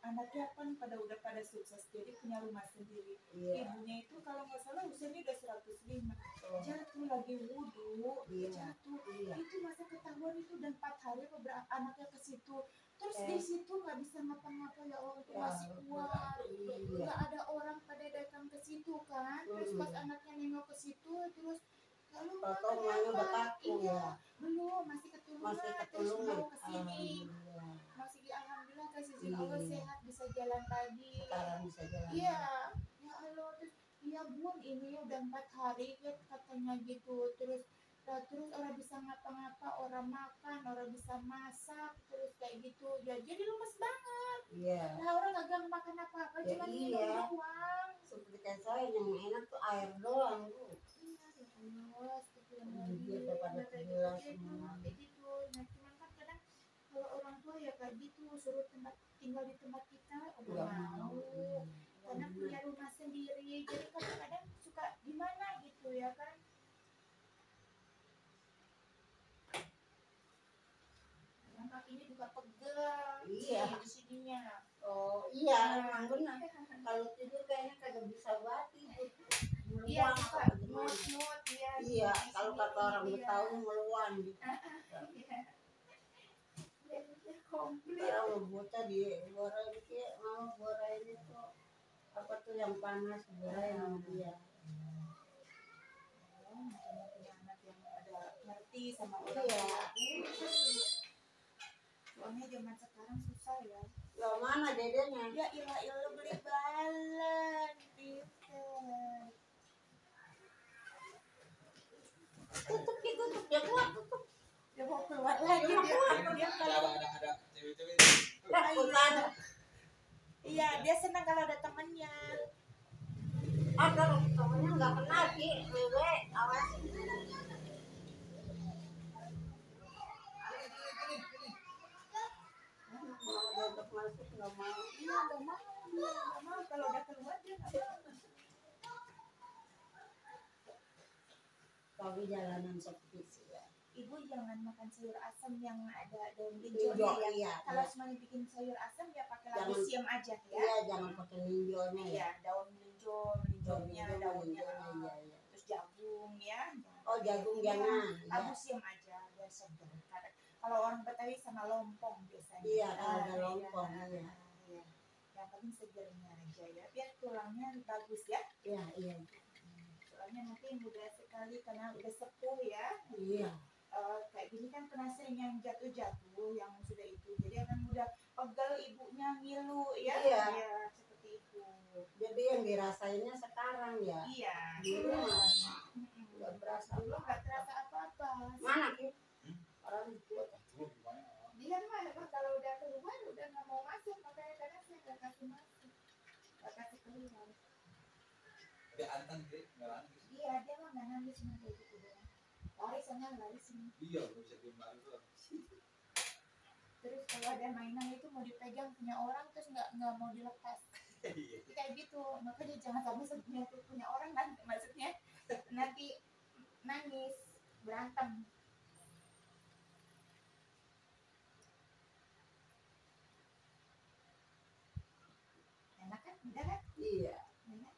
Speaker 1: Anaknya kan udah pada sukses jadi punya rumah sendiri.
Speaker 2: iya
Speaker 1: Ibunya itu kalau nggak salah usianya udah 105.
Speaker 2: oh,
Speaker 1: Jatuh lagi wudhu,
Speaker 2: Iya.
Speaker 1: jatuh.
Speaker 2: iya
Speaker 1: Itu masa ketahuan itu udah 4 hari beberapa anaknya ke situ. Terus
Speaker 2: Eh.
Speaker 1: di situ nggak bisa ngapa-ngapa ya Allah itu
Speaker 2: Ya,
Speaker 1: masih kuat.
Speaker 2: iya
Speaker 1: Nggak ada orang pada datang ke situ kan. Terus pas anaknya nengok ke situ terus lalu
Speaker 2: Tahu mainnya udah kaku ya
Speaker 1: belum masih ketulungan,
Speaker 2: masih
Speaker 1: terus
Speaker 2: ketulungan
Speaker 1: mau ke sini
Speaker 2: alhamdulillah
Speaker 1: masih alhamdulillah kasih izin Allah
Speaker 2: Iya.
Speaker 1: sehat bisa jalan lagi.
Speaker 2: sekarang bisa jalan
Speaker 1: Iya, ya Allah terus iya bun ini udah 4 hari kan katanya gitu terus orang bisa ngapa-ngapa orang makan orang bisa masak terus kayak gitu ya jadi lemes banget.
Speaker 2: iya
Speaker 1: Nah orang kagak makan apa-apa
Speaker 2: Ya,
Speaker 1: cuma
Speaker 2: iya.
Speaker 1: minum doang.
Speaker 2: seperti kayak saya yang enak tuh air doang bu
Speaker 1: Iya ya Allah
Speaker 2: Dia daripada gelas semua.
Speaker 1: kayak gitu. Nah cuman kan kadang kalau orang tua ya kayak gitu suruh tinggal di tempat kita
Speaker 2: nggak
Speaker 1: nggak
Speaker 2: mau
Speaker 1: mau karena punya rumah sendiri jadi kadang-kadang suka gimana gitu ya kan. Kadang kakinya juga pegel
Speaker 2: Iya.
Speaker 1: di sininya
Speaker 2: oh Iya, emang benar. Kalau tidur kayaknya kagak bisa banget tidur.
Speaker 1: Iya,
Speaker 2: Meluang
Speaker 1: suka
Speaker 2: apa gimana?
Speaker 1: nut-nut ya.
Speaker 2: Iya,
Speaker 1: di
Speaker 2: kalau
Speaker 1: sini,
Speaker 2: kata orang
Speaker 1: iya.
Speaker 2: Betawi meluang gitu.
Speaker 1: Iya. Jadinya komplit.
Speaker 2: Sekarang mau bocah di bora ini, mau bora ini tuh apa tuh yang panas bora yang dia.
Speaker 1: Makanya punya anak yang ada ngerti sama orang
Speaker 2: Iya.
Speaker 1: tua. Soalnya zaman sekarang susah ya.
Speaker 2: Lah mana dedenya?
Speaker 1: Ya ilah beli balan pinter.
Speaker 2: Tutup dia keluar tutup.
Speaker 1: Dia mau keluar lagi dia kalau
Speaker 3: ada cewek-cewek.
Speaker 2: Takutan.
Speaker 1: iya dia senang kalau ada temannya.
Speaker 2: Kalau temennya nggak kenal sih, wewe awas. Mau diajak masuk nggak mau.
Speaker 1: Iya nggak mau kalau udah keluar dia nggak mau.
Speaker 2: Tapi jalanan sepi sih ya.
Speaker 1: Ibu jangan makan sayur asam yang ada daun
Speaker 2: Hijau,
Speaker 1: linjonya ya.
Speaker 2: iya,
Speaker 1: Kalau
Speaker 2: iya.
Speaker 1: semuanya bikin sayur asam ya pakai labu
Speaker 2: Jangan-
Speaker 1: siam aja ya.
Speaker 2: Iya, jangan pakai ninjonya ya.
Speaker 1: Iya, daun melinjonya, daunnya,
Speaker 2: Iya, iya.
Speaker 1: terus jagung ya.
Speaker 2: Oh, jagung
Speaker 1: Iya,
Speaker 2: jangan.
Speaker 1: labu
Speaker 2: Iya.
Speaker 1: siam aja biar segar. Kalau orang Betawi sama lompong biasanya.
Speaker 2: Iya, kalau ada
Speaker 1: iya,
Speaker 2: lompong, iya.
Speaker 1: iya. Yang penting segernya aja ya, biar tulangnya bagus ya.
Speaker 2: Iya, iya.
Speaker 1: Soalnya nanti mudah sekali karena udah sepuh ya.
Speaker 2: Iya.
Speaker 1: Kayak gini kan pernah sering yang jatuh-jatuh yang sudah itu, jadi akan mudah pegel ibunya ngilu ya.
Speaker 2: Iya.
Speaker 1: Iya, seperti itu.
Speaker 2: Jadi yang dirasainnya sekarang ya.
Speaker 1: Iya.
Speaker 2: Dulu
Speaker 1: Mm-mm.
Speaker 2: nggak berasa.
Speaker 1: Dulu nggak terasa apa-apa.
Speaker 2: Mana Ki? Orang tua.
Speaker 1: Dia mah emang kalau udah keluar udah nggak mau masuk, makanya kadang saya nggak kasih masuk, nggak kasih keluar.
Speaker 3: Dia antang sih, nggak nangis.
Speaker 1: Iya, dia mah nggak nangis cuma kayak gitu doang. Lari sana lari sini.
Speaker 3: Iya, nggak bisa diem lari tuh.
Speaker 1: Terus kalau ada mainan itu mau dipegang punya orang terus nggak mau dilepas.
Speaker 3: Iya.
Speaker 1: Kayak gitu, makanya jangan sampai sebenarnya tuh punya orang nanti maksudnya nanti nangis berantem. Enak kan? Udah kan?
Speaker 2: Iya.
Speaker 1: Enak.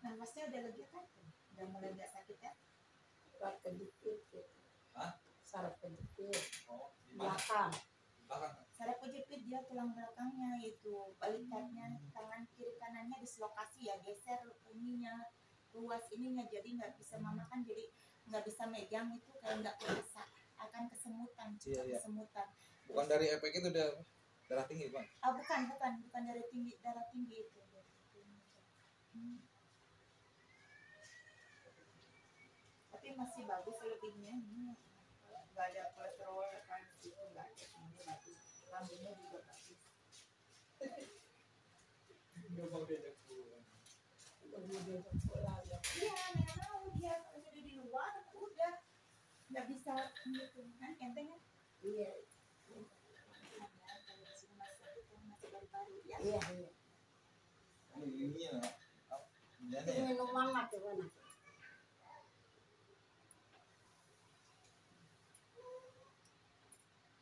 Speaker 1: Nafasnya udah lega kan? Udah mulai nggak sakit kan?
Speaker 2: Saraf kejepit.
Speaker 3: Hah?
Speaker 2: Saraf kejepit.
Speaker 3: Oh, di mana?
Speaker 2: Belakang.
Speaker 3: Belakang.
Speaker 1: Saraf kejepit dia tulang belakangnya itu balikatnya tangan kiri kanannya dislokasi ya, geser ininya ruas ininya, jadi nggak bisa memakan, jadi nggak bisa megang itu kayak nggak biasa, akan kesemutan, cepat
Speaker 3: Iya.
Speaker 1: kesemutan.
Speaker 3: Bukan dari efek itu udah darah tinggi, Bang.
Speaker 1: Ah bukan dari darah tinggi itu. Tapi masih bagus selebihnya ini nggak ada kolesterol kan itu nggak ada, semuanya bagus, lambungnya juga bagus.
Speaker 3: Nggak mau diajak pulang.
Speaker 2: Udah mau diajak pulang ya.
Speaker 1: Iya, nggak mau dia kalau sudah di luar udah nggak bisa gitu kan, enteng kan?
Speaker 2: Iya.
Speaker 1: Kalau di sini masih baru-baru ya.
Speaker 2: Iya, iya.
Speaker 3: Ini ya,
Speaker 2: Itu
Speaker 3: ya.
Speaker 2: minuman macam mana?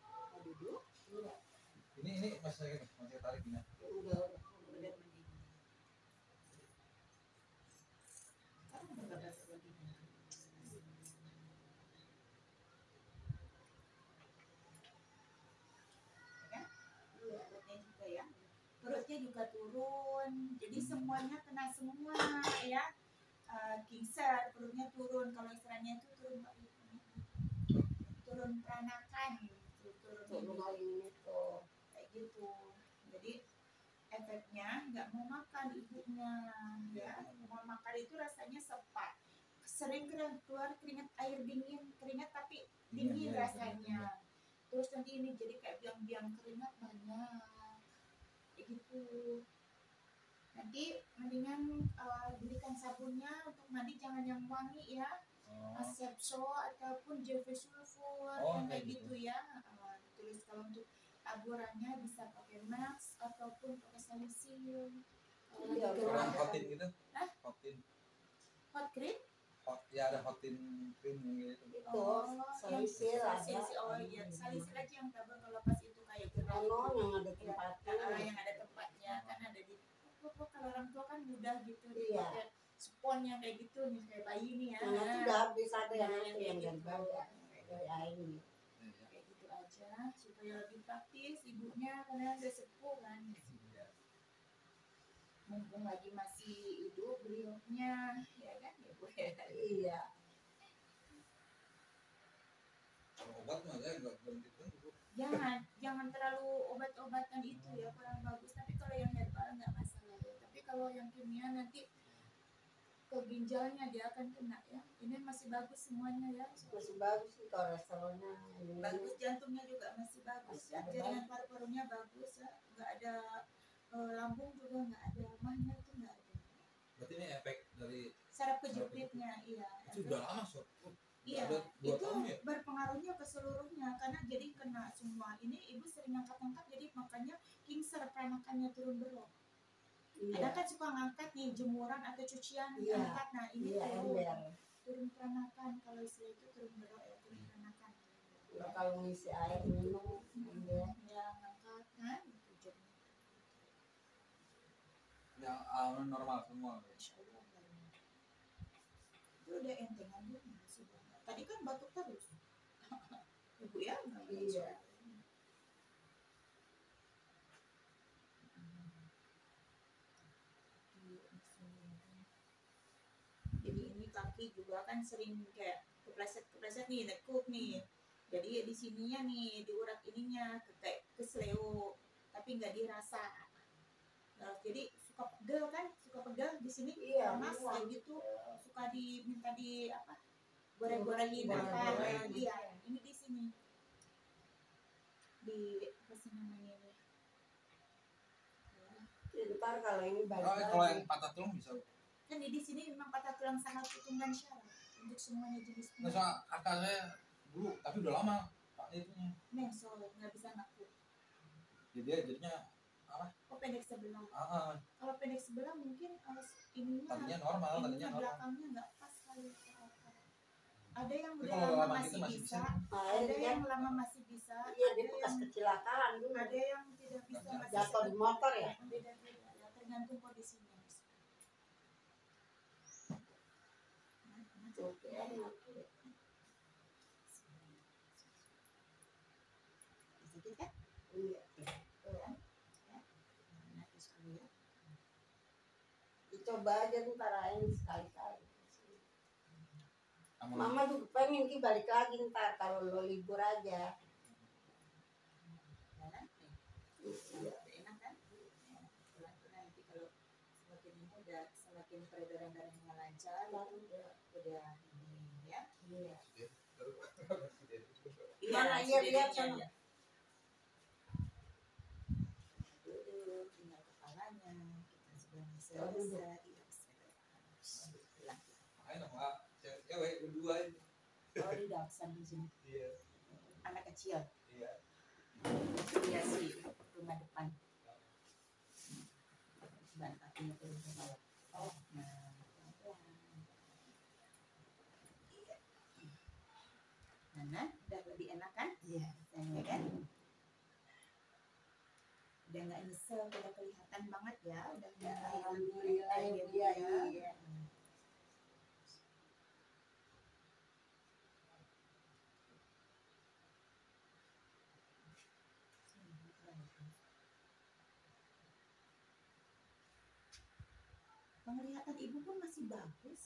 Speaker 1: Mau duduk?
Speaker 2: Iya.
Speaker 3: Ini masih tarik ini.
Speaker 2: Udah.
Speaker 1: Udah mending. Kamu udah nggak berasa lagi. Ya? Perutnya juga ya. Perutnya juga turun, jadi semuanya kena semua ya. Gingser, perutnya turun, kalau istilahnya itu turun peranakan gitu, turun
Speaker 2: Turun itu.
Speaker 1: kayak gitu. Jadi efeknya nggak mau makan ibunya ya, mau makan itu rasanya sepat, sering keluar keringat air dingin, keringat tapi dingin
Speaker 3: Iya,
Speaker 1: rasanya. Terus nanti ini jadi kayak biang-biang keringat banyak kayak gitu. Nanti mendingan belikan sabunnya untuk mandi, jangan yang wangi ya,
Speaker 3: Oh,
Speaker 1: Sepso ataupun Jeffrey Sulfur
Speaker 3: Oh,
Speaker 1: yang kayak
Speaker 3: kayak
Speaker 1: gitu ya. Terus kalau untuk taburannya bisa pakai Max ataupun pakai Salicylic.
Speaker 2: Iya,
Speaker 3: orang
Speaker 2: Iya.
Speaker 3: hotin gitu.
Speaker 1: Hah?
Speaker 3: Hotin.
Speaker 1: Hot cream?
Speaker 3: Hot, ya ada hotin cream gitu.
Speaker 2: Itu salisil ada.
Speaker 1: Salicylic. Oh iya, Salicylic aja yang tabur kalau pas itu kayak
Speaker 2: Ono yang ada tempatnya.
Speaker 1: yang ada tempatnya. jantungnya kan ada di kalau orang tua kan mudah gitu
Speaker 2: Iya.
Speaker 1: dipakai spon yang kayak gitu nih kayak bayi nih ya.
Speaker 2: Nah, itu udah habis ada yang
Speaker 1: Nah,
Speaker 2: itu
Speaker 1: kayak
Speaker 2: yang
Speaker 1: gitu.
Speaker 2: dari bawah dari air.
Speaker 1: Kayak gitu aja supaya lebih praktis ibunya karena udah sepuh kan. Mumpung lagi masih hidup beliaunya ya kan ya Bu ya.
Speaker 2: Iya.
Speaker 3: Kalau obat mah saya nggak berhenti Bu.
Speaker 1: Jangan terlalu obat-obatan itu ya kurang bagus, tapi kalau yang herbal nggak masalah ya, tapi kalau yang kimia nanti ke ginjalnya dia akan kena ya. Ini masih bagus semuanya ya,
Speaker 2: Masih bagus sih kolesterolnya.
Speaker 1: bagus, jantungnya juga masih bagus
Speaker 2: Masih
Speaker 1: ya,
Speaker 2: ada
Speaker 1: jaringan paru-parunya bagus ya, nggak ada lambung juga nggak ada, mahnya itu nggak ada.
Speaker 3: Berarti ini efek dari
Speaker 1: Saraf kejepitnya iya.
Speaker 3: itu udah lama sob.
Speaker 1: Iya,
Speaker 3: Ada 2
Speaker 1: itu
Speaker 3: tahun ya.
Speaker 1: berpengaruhnya ke seluruhnya karena jadi kena semua. Ini ibu sering angkat-angkat jadi makanya kingser peranakannya turun berok. Ada
Speaker 2: Iya.
Speaker 1: kan suka ngangkat nih jemuran atau cucian
Speaker 2: Iya.
Speaker 1: angkat, nah ini
Speaker 2: Iya, ember.
Speaker 1: turun peranakan, kalau istilah itu turun berok ya, turun peranakan.
Speaker 2: Kalau ngisi air minum ember.
Speaker 1: Ya ngangkat kan itu jadi
Speaker 3: Yang normal semua.
Speaker 1: Masya Allah. Itu udah entengan dulu sudah. Tadi kan batuk terus. Ibu ya nggak
Speaker 2: Iya.
Speaker 1: Jadi ini kaki juga kan sering kayak kepleset nih, nekuk nih. Jadi di sininya nih diurat ininya kayak kesleo, tapi nggak dirasa. Nah, jadi suka pegel kan, suka pegel di sini
Speaker 2: Iya,
Speaker 1: panas
Speaker 2: mual.
Speaker 1: kayak gitu, suka diminta di apa? Goreng-gorengin
Speaker 2: Goreng-goreng.
Speaker 1: apa? Iya, ini di sini. Di apa sih namanya ini?
Speaker 2: Ntar kalau ini balik
Speaker 3: Oh, kalau yang
Speaker 2: lagi.
Speaker 3: patah tulang bisa.
Speaker 1: Kan di sini memang patah tulang sangat putung dan syaraf untuk semuanya jenis
Speaker 3: Nggak soal kakak saya dulu, tapi udah lama pak itunya.
Speaker 1: mengsol nggak bisa ngaku.
Speaker 3: Jadi dia jadinya
Speaker 1: Oh pendek sebelah.
Speaker 3: ah,
Speaker 1: Kalau pendek sebelah mungkin ininya
Speaker 3: tadinya normal, tadinya
Speaker 1: ininya
Speaker 3: normal.
Speaker 1: belakangnya nggak pas kali. Ada yang
Speaker 3: Tapi
Speaker 1: udah
Speaker 3: kalau
Speaker 1: lama
Speaker 3: lama
Speaker 1: masih
Speaker 3: gitu masih
Speaker 1: bisa,
Speaker 2: Nah,
Speaker 1: ada
Speaker 2: ini
Speaker 1: yang
Speaker 2: kan
Speaker 1: lama masih bisa,
Speaker 2: iya
Speaker 1: ada
Speaker 2: dia bekas
Speaker 1: yang
Speaker 2: kecelakaan dulu.
Speaker 1: ada yang tidak bisa masih
Speaker 2: Jatuh di motor ya.
Speaker 1: beda-beda ya tergantung kondisinya.
Speaker 2: Tuh, enak.
Speaker 1: Sedikit kan?
Speaker 2: Iya. Dicoba aja ntar aja sekali-kali.
Speaker 3: Kamu
Speaker 2: Mama juga pengen Ki balik lagi ntar kalau lo libur aja. Iya.
Speaker 1: Enak kan? Nanti kalau semakin ini udah semakin peredaran darahnya lancar, udah ini ya.
Speaker 2: Iya.
Speaker 1: Iya,
Speaker 2: Mana iya lihat
Speaker 1: sedikitnya
Speaker 2: sana.
Speaker 1: ya. Duduk, tinggal kepalanya, kita sudah selesai. Iya, bismillah.
Speaker 3: Ayo pak, cewek berdua ini.
Speaker 1: Oh, di Daksan di sini.
Speaker 3: Iya.
Speaker 1: Anak kecil.
Speaker 3: Iya.
Speaker 1: Iya sih, rumah depan. Ban kakinya turun ke bawah. Oh, nah, pelan-pelan. Iya. Nah, udah lebih enak kan?
Speaker 2: Iya.
Speaker 1: Ya kan? Udah nggak nyesel, udah kelihatan banget ya, udah nggak
Speaker 2: Alhamdulillah ya Bu, ya. Iya.
Speaker 1: Penglihatan ibu pun masih bagus.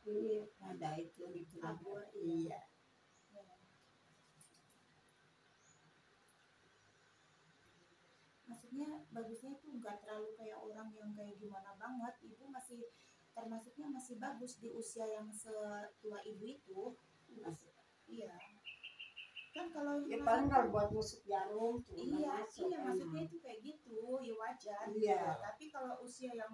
Speaker 2: Ini ada itu di
Speaker 1: Abur,
Speaker 2: Iya.
Speaker 1: Maksudnya bagusnya itu nggak terlalu kayak orang yang kayak gimana banget. Ibu masih termasuknya masih bagus di usia yang setua ibu itu.
Speaker 2: Masih.
Speaker 1: Iya. Kan kalau
Speaker 2: Ya
Speaker 1: yang
Speaker 2: paling
Speaker 1: lain
Speaker 2: kalau
Speaker 1: kan-
Speaker 2: buat musik jarum tuh
Speaker 1: iya,
Speaker 2: masuk,
Speaker 1: iya
Speaker 2: emang.
Speaker 1: maksudnya itu kayak gitu, ya wajar.
Speaker 2: Iya.
Speaker 1: Gitu. Tapi kalau usia yang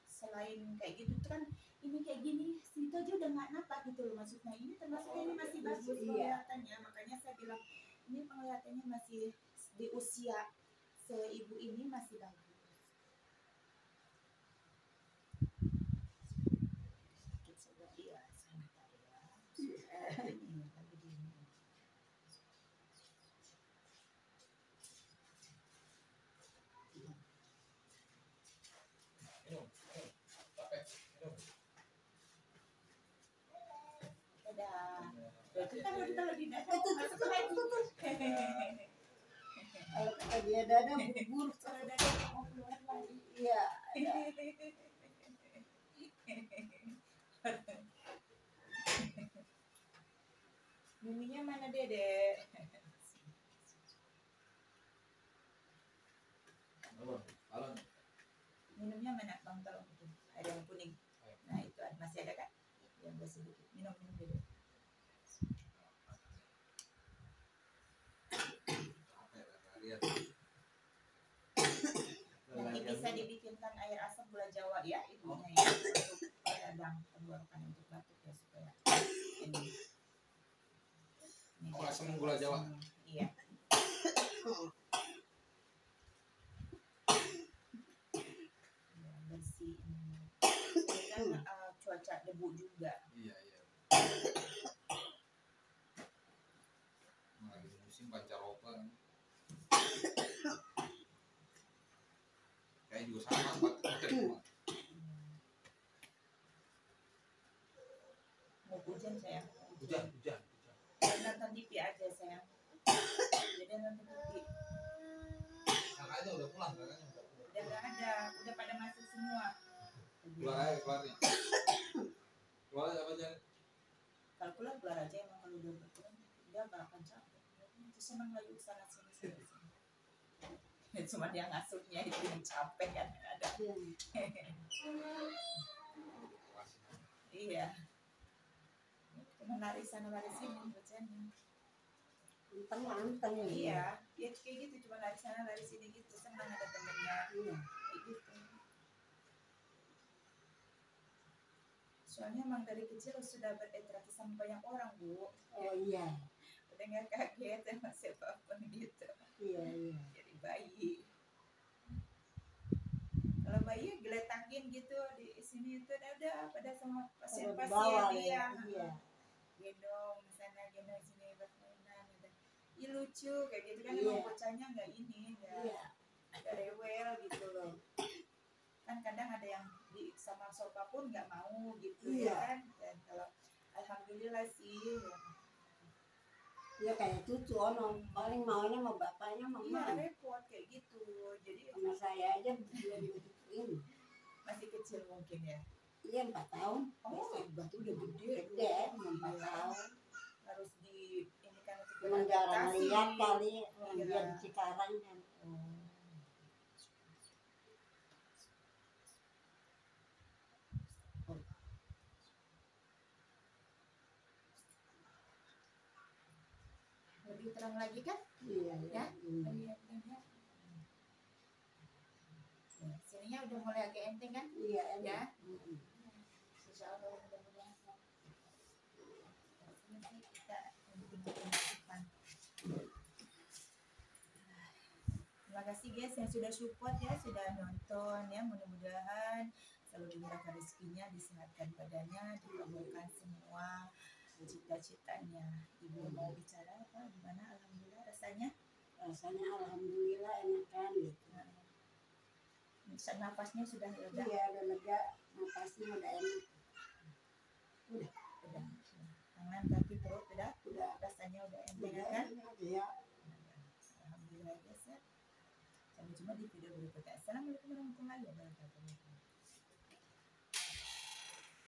Speaker 1: selain kayak gitu tuh kan ini kayak gini, itu aja udah nggak napa gitu loh maksudnya. Ini termasuknya ini masih bagus
Speaker 2: Iya.
Speaker 1: penglihatannya, makanya saya bilang ini penglihatannya masih di usia seibu ini masih bagus. Sedikit saja, iya, sebentar ya. Ini lagi di-
Speaker 3: Minum. Capek. Minum.
Speaker 1: Dadah. Itu kan udah kalau di dada
Speaker 2: Tuh,
Speaker 1: masuk
Speaker 2: tuh,
Speaker 1: lagi.
Speaker 2: tuh, tuh. Kalau kata dia dada buru-buru.
Speaker 1: Kalau dada mau keluar lagi.
Speaker 2: Iya.
Speaker 1: Miminya mana Dede?
Speaker 3: Balon.
Speaker 1: Minumnya mana Bang, tolong itu. Ada yang kuning. Nah itu masih ada kan? Yang udah sedikit. Minum Dede.
Speaker 3: Lihat.
Speaker 1: Nanti bisa dibikinkan air asam gula Jawa ya ibunya ya untuk peredam tenggorokan untuk batuk ya supaya ini.
Speaker 3: Oh, asam gula Jawa.
Speaker 1: Iya. Ya, bersih ini. Ini kan cuaca debu juga.
Speaker 3: Iya. Lagi musim pancaroba kan. Kayak juga sama Pak.
Speaker 1: Mau hujan sayang.
Speaker 3: Hujan.
Speaker 1: Nonton TV aja sayang. Jadi nonton TV.
Speaker 3: Kakaknya udah pulang,
Speaker 1: Udah nggak ada, udah pada masuk semua.
Speaker 3: keluarnya. Keluarnya apa aja?
Speaker 1: Kalau keluar aja emang kalau udah berkurang dia nggak akan capek. Itu senang lagi sana sini. Cuma dia ngasuhnya itu yang capek kan ada. Iya. Cuma lari sana lari sini bacanya.
Speaker 2: Anteng
Speaker 1: Iya, ya kayak gitu cuma lari sana lari sini gitu senang ada temennya.
Speaker 2: Iya.
Speaker 1: Kayak gitu. Soalnya emang dari kecil sudah berinteraksi sama banyak orang Bu.
Speaker 2: Oh iya.
Speaker 1: Udah nggak kaget sama siapapun gitu.
Speaker 2: Iya.
Speaker 1: Jadi bayi. Kalau bayi geletakin gitu di sini itu udah pada sama pasien-pasien dia.
Speaker 2: Iya.
Speaker 1: Gendong sana gendong sini bermainan gitu. Ih lucu kayak gitu kan
Speaker 2: Iya.
Speaker 1: emang bocahnya nggak
Speaker 2: Iya.
Speaker 1: nggak rewel gitu loh. Kan kadang ada yang di sama sofa pun nggak mau gitu
Speaker 2: Iya.
Speaker 1: ya kan. Dan kalau alhamdulillah sih ya.
Speaker 2: Dia kayak cucu ono paling maunya sama bapaknya
Speaker 1: Iya
Speaker 2: mama.
Speaker 1: repot kayak gitu. Jadi
Speaker 2: Sama saya aja belum digituin.
Speaker 1: masih kecil mungkin ya.
Speaker 2: Iya 4 tahun.
Speaker 1: Oh, berarti udah gede.
Speaker 2: Gede 4 tahun.
Speaker 1: Harus di ini kan untuk
Speaker 2: Cuman jarang
Speaker 1: beradaptasi.
Speaker 2: lihat kali
Speaker 1: Iya.
Speaker 2: dia di Cikarang kan.
Speaker 1: Lebih terang lagi kan?
Speaker 2: Iya.
Speaker 1: Ya?
Speaker 2: Iya.
Speaker 1: Lihat. Sininya udah mulai agak enteng kan?
Speaker 2: Iya.
Speaker 1: Ya.
Speaker 2: Mm-mm.
Speaker 1: Insya Allah mudah-mudahan. Sini sih kita bikin depan. Terima kasih guys yang sudah support ya, sudah nonton ya. Mudah-mudahan selalu dimurahkan rezekinya, disehatkan badannya, dikabulkan semua cita-citanya. Ibu mau bicara apa? Gimana? Alhamdulillah rasanya.
Speaker 2: Rasanya alhamdulillah enakan gitu.
Speaker 1: Nafasnya sudah lega.
Speaker 2: Iya udah lega, napasnya udah enak.
Speaker 1: Udah. Tangan, kaki, perut udah.
Speaker 2: Udah.
Speaker 1: Rasanya udah enteng
Speaker 2: Udah
Speaker 1: kan?
Speaker 2: enak ya.
Speaker 1: Alhamdulillah guys ya. Sampai jumpa di video berikutnya. Assalamualaikum warahmatullahi wabarakatuh.